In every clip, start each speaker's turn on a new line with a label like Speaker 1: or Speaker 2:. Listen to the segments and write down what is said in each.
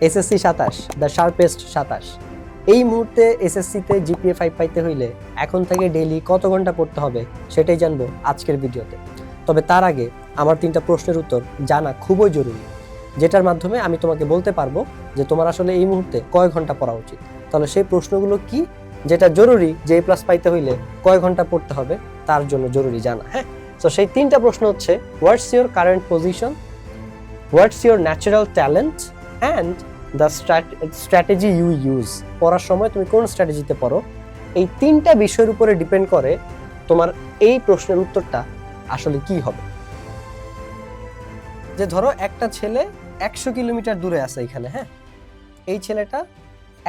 Speaker 1: SSC 27, the শার্পেস্ট 27। এই মুহূর্তে এসএসসিতে জিপিএ 5 পাইতে হইলে এখন থেকে ডেইলি কত ঘন্টা পড়তে হবে সেটাই জানবো আজকের ভিডিওতে। তবে তার আগে আমার 3টা প্রশ্নের উত্তর জানা খুবই জরুরি, যেটার মাধ্যমে আমি তোমাকে বলতে পারবো যে তোমার আসলে এই মুহূর্তে কয় ঘন্টা পড়া উচিত। তাহলে সেই প্রশ্নগুলো কি, যেটা জরুরি যে এ প্লাস পাইতে হইলে কয় ঘন্টা পড়তে হবে তার জন্য জরুরি জানা। হ্যাঁ, তো সেই 3টা প্রশ্ন হচ্ছে: what's your current position, what's your natural talent, and the strategy you use. পড়ার সময় তুমি কোন স্ট্র্যাটেজিতে পড়ো, এই 3টা বিষয়ের উপরে ডিপেন্ড করে তোমার এই প্রশ্নের উত্তরটা আসলে কি হবে। যে ধরো একটা ছেলে 100 কিলোমিটার দূরে আছে এখানে, হ্যাঁ, এই ছেলেটা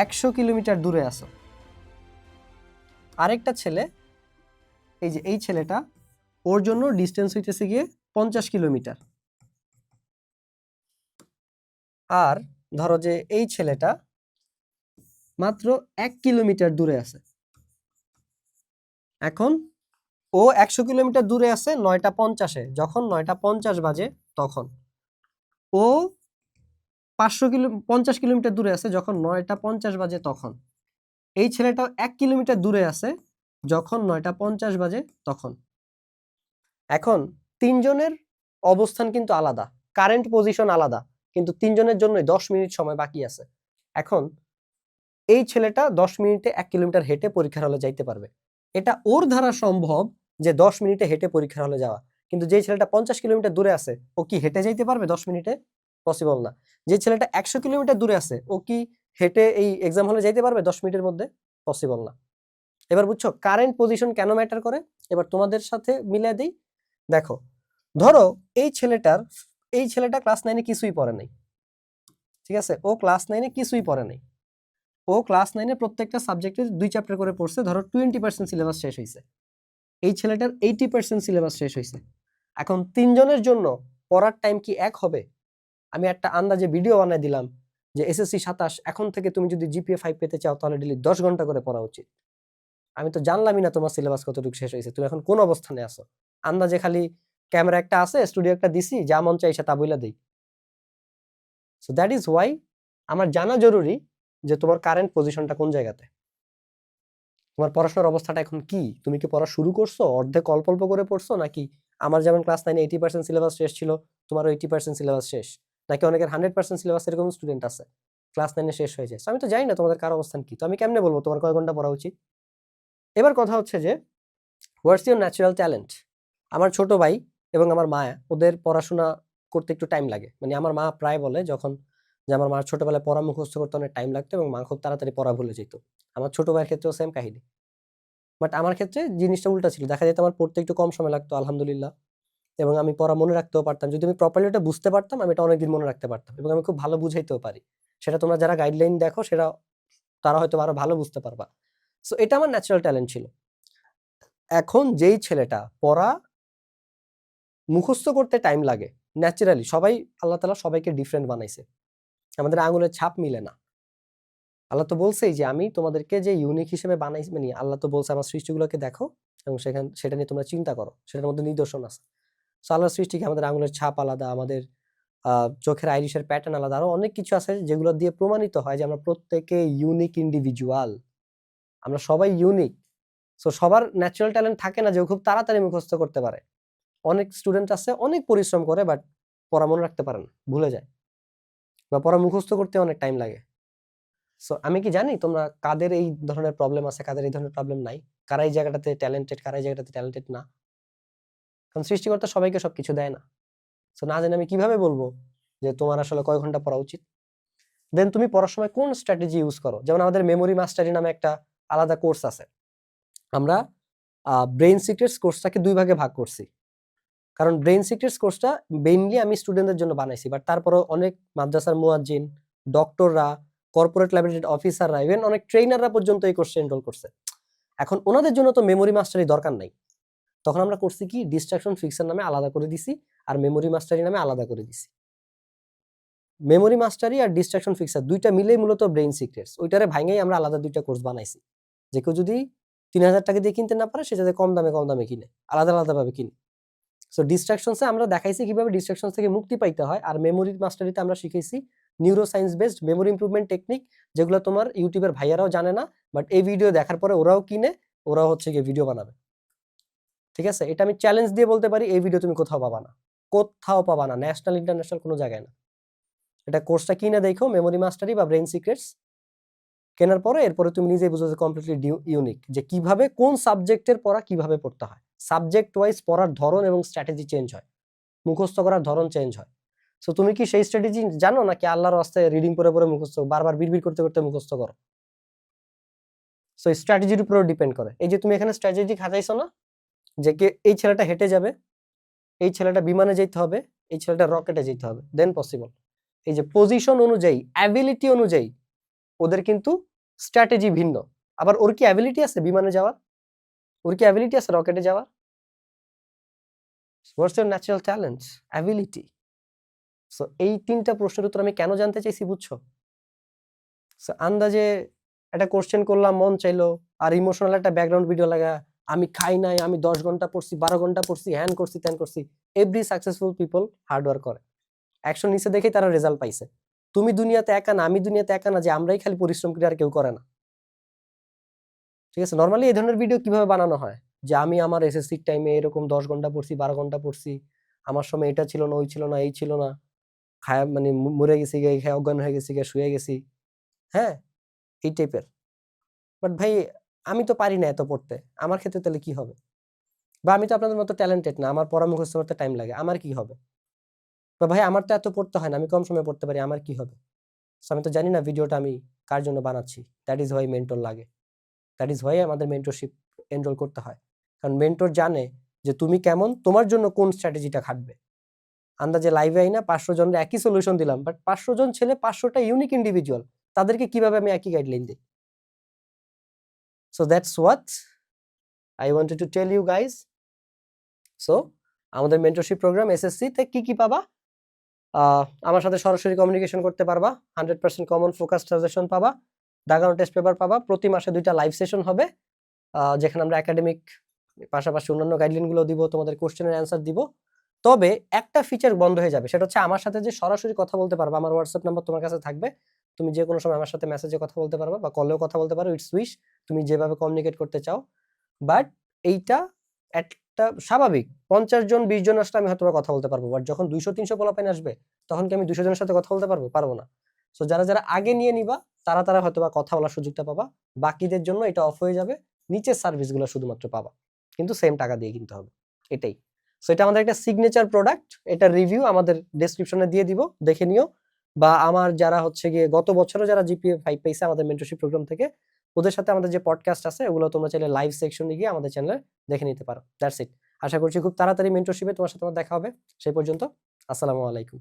Speaker 1: 100 কিলোমিটার দূরে আছে। আরেকটা ছেলে, এই যে এই ছেলেটা, ওর জন্য ডিস্টেন্স হইতেছে গিয়ে 50 কিলোমিটার। আর ধরো যে এই ছেলেটা মাত্র 1 কিলোমিটার দূরে আছে। এখন ও 100 কিলোমিটার দূরে আছে 9টা 50-এ। যখন 9টা 50 বাজে তখন ও 50 কিলোমিটার দূরে আছে যখন 9টা 50 বাজে তখন। এই ছেলেটাও 1 কিলোমিটার দূরে আছে যখন 9টা 50 বাজে তখন। এখন তিনজনের অবস্থান কিন্তু আলাদা, কারেন্ট পজিশন আলাদা, কিন্তু তিনজনের জন্যই 10 মিনিট সময় বাকি আছে। এখন এই ছেলেটা 10 মিনিটে 1 কিলোমিটার হেঁটে পরীক্ষার হলে যাইতে পারবে। এটা ওর দ্বারা সম্ভব যে 10 মিনিটে হেঁটে পরীক্ষার হলে যাওয়া। কিন্তু যে ছেলেটা 50 কিলোমিটার দূরে আছে ও কি হেঁটে যাইতে পারবে 10 মিনিটে? পসিবল না। যে ছেলেটা 100 কিলোমিটার দূরে আছে ও কি হেঁটে এই এক্সাম হলে যাইতে পারবে 10 মিনিটের মধ্যে? পসিবল না। এবার বুঝছো কারেন্ট পজিশন কেন ম্যাটার করে? এবার তোমাদের সাথে মিলিয়ে দেই। দেখো, ধরো এই ছেলেটা ক্লাস 9-এ কিছুই পড়ে নাই, ঠিক আছে? ও ক্লাস 9-এ কিছুই পড়ে নাই। ও ক্লাস 9-এ প্রত্যেকটা সাবজেক্টে 2 চ্যাপ্টার করে পড়ছে। ধরো 20% সিলেবাস শেষ হয়েছে। এই ছেলেটার 80% সিলেবাস শেষ হয়েছে। এখন তিনজনের জন্য পড়ার টাইম কি এক হবে? আমি একটা আন্দাজে ভিডিও বানাই দিলাম যে এসএসসি 27, এখন থেকে তুমি যদি জিপিএ 5 পেতে চাও তাহলে ডেইলি 10 ঘন্টা করে পড়া উচিত। আমি তো জানলামই না তোমার সিলেবাস কতটুকু শেষ হয়েছে, তুমি এখন কোন অবস্থানে আছো। আন্দাজে খালি ক্যামেরা একটা আছে, স্টুডিও একটা দিছি, যা মন চাইছে তা বইলা দেই। সো দ্যাট ইজ ওয়াই আমার জানা জরুরি যে তোমার কারেন্ট পজিশনটা কোন জায়গাতে, তোমার পড়াশোনার অবস্থাটা এখন কি, তুমি কি পড়া শুরু করছো, অর্ধেক অল্প অল্প করে পড়ছো, নাকি আমার যেমন ক্লাস 9-এ 80% সিলেবাস শেষ ছিল তোমারও 80% সিলেবাস শেষ, নাকি অনেকের 100% সিলেবাস এরকম স্টুডেন্ট আছে ক্লাস 9-এ শেষ হয়ে যায়। আমি তো জানি না তোমাদের কার অবস্থান কি, তো আমি কেমনে বলবো তোমার কয় ঘন্টা পড়া উচিত? এবার কথা হচ্ছে যে হোয়াটস ইউর ন্যাচারাল ট্যালেন্ট। আমার ছোট ভাই এবং আমার মা, ওদের পড়াশোনা করতে একটু টাইম লাগে। মানে আমার মা প্রায় বলে যখন যে আমার মার ছোটবেলায় পড়া মুখস্থ করতে অনেক টাইম লাগতো এবং মা খুব তাড়াতাড়ি পড়া ভুলে যেত। আমার ছোট ভাইয়ের ক্ষেত্রেও সেম কাহিনী। বাট আমার ক্ষেত্রে জিনিসটা উল্টা ছিল। দেখা যেত আমার পড়তে একটু কম সময় লাগতো, আলহামদুলিল্লাহ, এবং আমি পড়া মনে রাখতেও পারতাম। যদি আমি প্রপারলি এটা বুঝতে পারতাম, আমি এটা অনেকদিন মনে রাখতে পারতাম এবং আমি খুব ভালো বুঝাইতেও পারি। সেটা তোমরা যারা গাইডলাইন দেখো সেটা তারা হয়তো আরো ভালো বুঝতে পারবা। সো এটা আমার ন্যাচারাল ট্যালেন্ট ছিল। এখন যেই ছেলেটা পড়া মুখস্থ করতে টাইম লাগে, ন্যাচারালি সবাই, আল্লাহ তাআলা সবাইকে ডিফারেন্ট বানাইছে। আমাদের আঙুলের ছাপ মিলে না। আল্লাহ তো বলছেই যে আমি তোমাদেরকে যে ইউনিক হিসেবে বানাইছি, মানে আল্লাহ তো বলছে আমার সৃষ্টিগুলোকে দেখো এবং সেটা নিয়ে তোমরা চিন্তা করো, সেটার মধ্যে নিদর্শন আছে। সো আল্লাহর সৃষ্টিকে আমাদের আঙুলের ছাপ আলাদা, আমাদের চোখের আইরিশের প্যাটার্ন আলাদা, আরো অনেক কিছু আছে যেগুলো দিয়ে প্রমাণিত হয় যে আমরা প্রত্যেকে ইউনিক ইন্ডিভিজুয়াল, আমরা সবাই ইউনিক। সো সবার ন্যাচারাল ট্যালেন্ট থাকে না যে ও খুব তাড়াতাড়ি মুখস্থ করতে পারে। অনেক স্টুডেন্ট আছে অনেক পরিশ্রম করে বাট পড়া মনে রাখতে পারে না, ভুলে যায়, বা পড়া মুখস্থ করতে অনেক টাইম লাগে। সো আমি কি জানি তোমরা কাদের এই ধরনের প্রবলেম আছে, কাদের এই ধরনের প্রবলেম নাই, কারা এই জায়গাটাতে ট্যালেন্টেড, কারা এই জায়গাটাতে ট্যালেন্টেড না। কারণ সৃষ্টিকর্তা সবাইকে সবকিছু দেয় না। সো না জানি আমি কিভাবে বলবো যে তোমার আসলে কয় ঘন্টা পড়া উচিত। দেন তুমি পড়ার সময় কোন স্ট্র্যাটেজি ইউজ করো। যেমন আমাদের মেমোরি মাস্টারি নামে একটা আলাদা কোর্স আছে। আমরা ব্রেইন সিক্রেটস কোর্সটাকে 2 ভাগে ভাগ করছি। কারণ ব্রেইন সিক্রেটস কোর্সটা মেইনলি আমি স্টুডেন্টদের জন্য বানাইছি, বাট তারপরেও অনেক মাদ্রাসার মুয়াজ্জিন, ডক্টররা, কর্পোরেট ল্যাবরেটরি অফিসাররা, ইভেন অনেক ট্রেনাররা পর্যন্ত এই কোর্সে এনরোল করছে। এখন ওনাদের জন্য তো মেমোরি মাস্টারি দরকার নাই। তখন আমরা করছি কি, ডিস্ট্রাকশন ফিক্সার নামে আলাদা করে দিছি আর মেমোরি মাস্টারি নামে আলাদা করে দিছি। মেমোরি মাস্টারি আর ডিস্ট্রাকশন ফিক্সার দুইটা মিলেই মূলত ব্রেইন সিক্রেটস। ওইটারে ভাঙেই আমরা আলাদা 2টা কোর্স বানাইছি, যে কেউ যদি 3000 টাকা দিয়ে কিনতে না পারে সে যাতে কম দামে কিনে, আলাদা ভাবে কিনে। সো ডিস্ট্রাকশনসে আমরা দেখাইছি কিভাবে ডিস্ট্রাকশন থেকে মুক্তি পাইতে হয়, আর মেমোরি মাস্টারিতে আমরা শিখাইছি neuro science based memory improvement technique, যেগুলো তোমার ইউটিউবের ভাইয়ারাও জানে না, বাট এই ভিডিও দেখার পরে ওরাও কিনে, ওরাও হচ্ছে গিয়ে ভিডিও বানাবে। ঠিক আছে, এটা আমি চ্যালেঞ্জ দিয়ে বলতে পারি, এই ভিডিও তুমি কোথাও পাবা না, কোথাও পাবা না, ন্যাশনাল ইন্টারন্যাশনাল কোনো জায়গায় না। এটা কোর্সটা কিনে দেখো, মেমোরি মাস্টারি বা ব্রেইন সিক্রেটস, কেনার পরে এরপরে তুমি নিজেই বুঝো যে কমপ্লিটলি ইউনিক, যে কিভাবে কোন সাবজেক্টের পড়া কিভাবে পড়তে হয়। সাবজেক্ট ওয়াইজ পড়ার ধরন এবং স্ট্র্যাটেজি চেঞ্জ হয়, মুখস্থ করার ধরন চেঞ্জ হয়। সো তুমি কি সেই স্ট্র্যাটেজি জানো, নাকি আল্লাহর রাস্তায় রিডিং পড়ে পড়ে মুখস্থ, বারবার বিড়বিড় করতে করতে মুখস্থ করো? সো স্ট্র্যাটেজির উপর ডিপেন্ড করে। এই যে তুমি এখানে স্ট্র্যাটেজি খাতাইছো না, যে কে এই ছেলেটা হেঁটে যাবে, এই ছেলেটা বিমানে যেতে হবে, এই ছেলেটা রকেটে যেতে হবে, দেন পসিবল। এই যে পজিশন অনুযায়ী, অ্যাবিলিটি অনুযায়ী ওদের কিন্তু স্ট্র্যাটেজি ভিন্ন। আবার ওর কি অ্যাবিলিটি আছে বিমানে যাওয়ার? ওর কি অ্যাবিলিটি আছে রকেটে যাওয়ার? What's your natural talent, ability? So এই তিনটা প্রশ্নের উত্তর আমি কেন জানতে চাইছি বুঝছো? সো আন্দাজে একটা কোশ্চেন করলাম, মন চাইলো, আর ইমোশনাল একটা ব্যাকগ্রাউন্ড ভিডিও লাগা, আমি খাই নাই, আমি 10 ঘন্টা পড়ছি, 12 ঘন্টা পড়ছি, হ্যান করছি, ত্যান করছি। Every successful people hard work করে, অ্যাকশন নিচে দেখেই তারা রেজাল্ট পাইছে। তুমি দুনিয়াতে একা না, আমি দুনিয়াতে একা না যে আমরাই খালি পরিশ্রম করি আর কেউ করে না। ঠিক আছে, নর্মালি এই ধরনের ভিডিও কিভাবে বানানো হয়, যে আমি আমার এসএসসি টাইমে এরকম 10 ঘন্টা পড়ছি, 12 ঘন্টা পড়ছি, আমার সময় এটা ছিল না, ওই ছিল না, এই ছিল না, খায় মানে মরে গেছি গে, খেয়ে অজ্ঞান হয়ে গেছি গে, শুয়ে গেছি, হ্যাঁ, এই টাইপের। বাট ভাই আমি তো পারি না এত পড়তে, আমার ক্ষেত্রে তাহলে কি হবে? বা আমি তো আপনাদের মতো ট্যালেন্টেড না, আমার পড়া মুখস্থ করতে টাইম লাগে, আমার কি হবে? বা ভাই আমার তো এত পড়তে হয় না, আমি কম সময়ে পড়তে পারি, আমার কি হবে? সো আমি তো জানি না ভিডিওটা আমি কার জন্য বানাচ্ছি। দ্যাট ইজ হোয়াই মেন্টর লাগে, দ্যাট ইজ হোয়াই আমাদের মেন্টরশিপ এনরোল করতে হয়। কারণ মেন্টর জানে যে তুমি কেমন, তোমার জন্য কোন স্ট্র্যাটেজিটা খাটবে। আন্দাজে লাইভে আই না 500 জনের একই সলিউশন দিলাম, বাট 500 জন ছেলে 500টা ইউনিক ইন্ডিভিজুয়াল, তাদেরকে কিভাবে আমি একই গাইডলাইন দিই? So that's what I wanted to tell you guys. So আমাদের মেন্টরশিপ প্রোগ্রাম এসএসসি তে কি কি পাবা? আমার সাথে সরাসরি কমিউনিকেশন করতে পারবা, 100% কমন ফোকাস সাজেশন পাবা, দাগানো টেস্ট পেপার পাবা, প্রতি মাসে 2টা লাইভ সেশন হবে, যেখানে আমরা একাডেমিক পাশাপাশি অন্যান্য গাইডলাইন গুলো দিব, তোমাদের কোশ্চেনের অ্যান্সার দিব। তবে একটা ফিচার বন্ধ হয়ে যাবে, সেটা হচ্ছে আমার সাথে যে সরাসরি কথা বলতে পারবা। আমার হোয়াটসঅ্যাপ নাম্বার তোমার কাছে থাকবে, তুমি যে কোনো সময় আমার সাথে মেসেজে কথা বলতে পারবা বা কলেও কথা বলতে পারো, ইটস উইশ, তুমি যেভাবে কমিউনিকেট করতে চাও। বাট এইটা একটা স্বাভাবিক, 50 জন 20 জন আসলে আমি হয়তো কথা বলতে পারবো, বাট যখন 200-300 পোলাপাইন আসবে, তখন কি আমি 200 জনের সাথে কথা বলতে পারবো? পারবো না। সো যারা যারা আগে নিয়ে নিবা, তারা হয়তো কথা বলার সুযোগটা পাবা, বাকিদের জন্য এটা অফ হয়ে যাবে, নিচের সার্ভিসগুলো শুধুমাত্র পাবা, কিন্তু সেম টাকা দিয়ে কিনতে হবে, এটাই। সো এটা আমাদের একটা সিগনেচার প্রোডাক্ট, এটা রিভিউ আমাদের ডেসক্রিপশনে দিয়ে দিব, দেখে নিও। বা আমার যারা হচ্ছে গিয়ে গত বছরও যারা জিপিএ 5 পাইছে আমাদের মেন্টরশিপ প্রোগ্রাম থেকে, ওদের সাথে আমাদের যে পডকাস্ট আছে ওগুলো তোমরা চাইলে লাইভ সেকশনে গিয়ে আমাদের চ্যানেলে দেখে নিতে পারো। That's it. আশা করছি খুব তাড়াতাড়ি মেন্টরশিপে তোমার সাথে আমার দেখা হবে। সেই পর্যন্ত আসসালামু আলাইকুম।